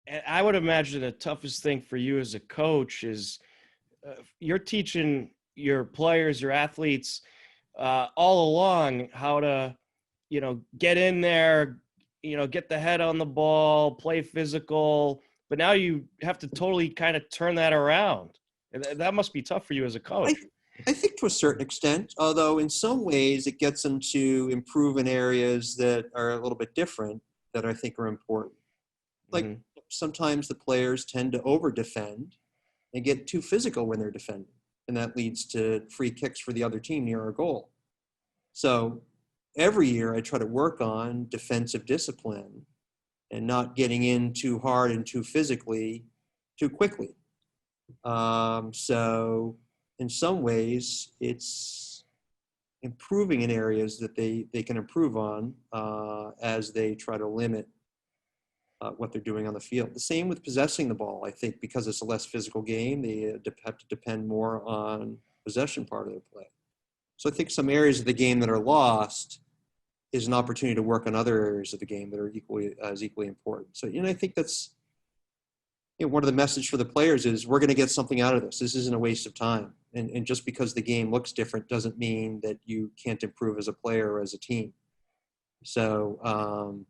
And I would imagine the toughest thing for you as a coach is you're teaching your players, your athletes, all along how to, get in there, get the head on the ball, play physical. But now you have to totally kind of turn that around. And that must be tough for you as a I, coach. I think to a certain extent, although in some ways it gets them to improve in areas that are a little bit different that I think are important. Like Hmm. sometimes the players tend to over defend and get too physical when they're defending. And that leads to free kicks for the other team near our goal. So every year I try to work on defensive discipline and not getting in too hard and too physically too quickly. So in some ways, it's improving in areas that they can improve on as they try to limit what they're doing on the field. The same with possessing the ball. I think because it's a less physical game, they have to depend more on possession part of their play. So I think some areas of the game that are lost is an opportunity to work on other areas of the game that are equally important. So, I think that's one of the message for the players is we're going to get something out of this. This isn't a waste of time. And just because the game looks different doesn't mean that you can't improve as a player or as a team. So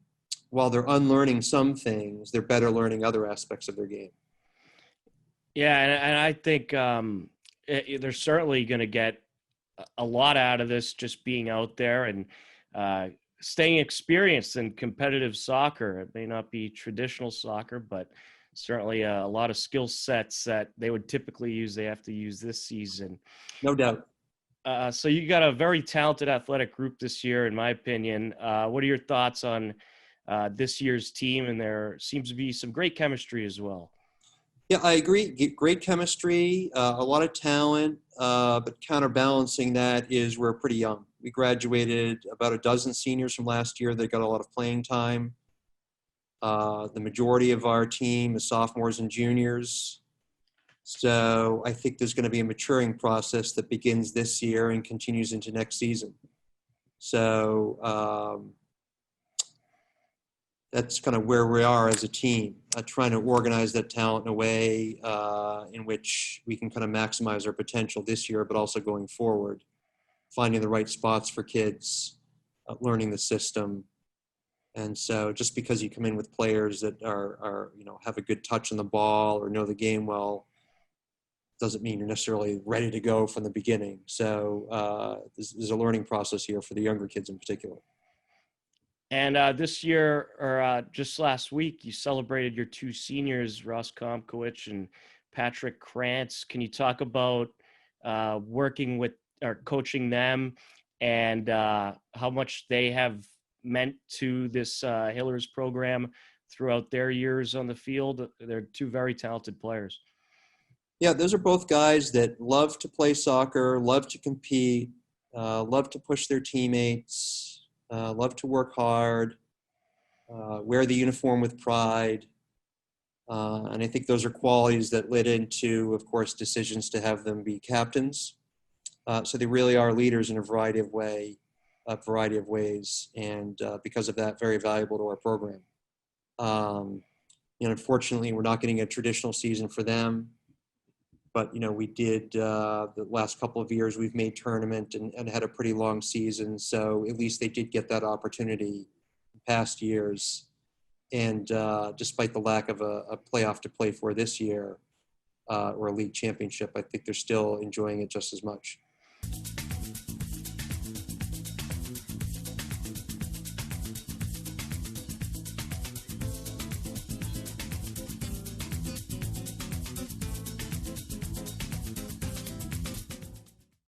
while they're unlearning some things, they're better learning other aspects of their game. Yeah, and I think they're certainly going to get a lot out of this just being out there and uh, staying experienced in competitive soccer. It may not be traditional soccer, but certainly a lot of skill sets that they would typically use, they have to use this season. No doubt. So you got a very talented athletic group this year, in my opinion. What are your thoughts on this year's team? And there seems to be some great chemistry as well. Yeah, I agree. Great chemistry, a lot of talent, but counterbalancing that is we're pretty young. We graduated about a dozen seniors from last year. They got a lot of playing time. The majority of our team is sophomores and juniors. So I think there's going to be a maturing process that begins this year and continues into next season. So that's kind of where we are as a team, trying to organize that talent in a way in which we can kind of maximize our potential this year, but also going forward, finding the right spots for kids, learning the system. And so just because you come in with players that are have a good touch on the ball or know the game well, doesn't mean you're necessarily ready to go from the beginning. So there's a learning process here for the younger kids in particular. And this year, or just last week, you celebrated your two seniors, Ross Komkowicz and Patrick Krantz. Can you talk about working with or coaching them and how much they have meant to this Hillers program throughout their years on the field? They're two very talented players. Yeah, those are both guys that love to play soccer, love to compete, love to push their teammates, love to work hard, wear the uniform with pride. And I think those are qualities that led into, of course, decisions to have them be captains. So they really are leaders in a variety of ways, and because of that, very valuable to our program. Unfortunately, we're not getting a traditional season for them. But, we did the last couple of years, we've made tournament and had a pretty long season. So at least they did get that opportunity in past years. And despite the lack of a playoff to play for this year or a league championship, I think they're still enjoying it just as much.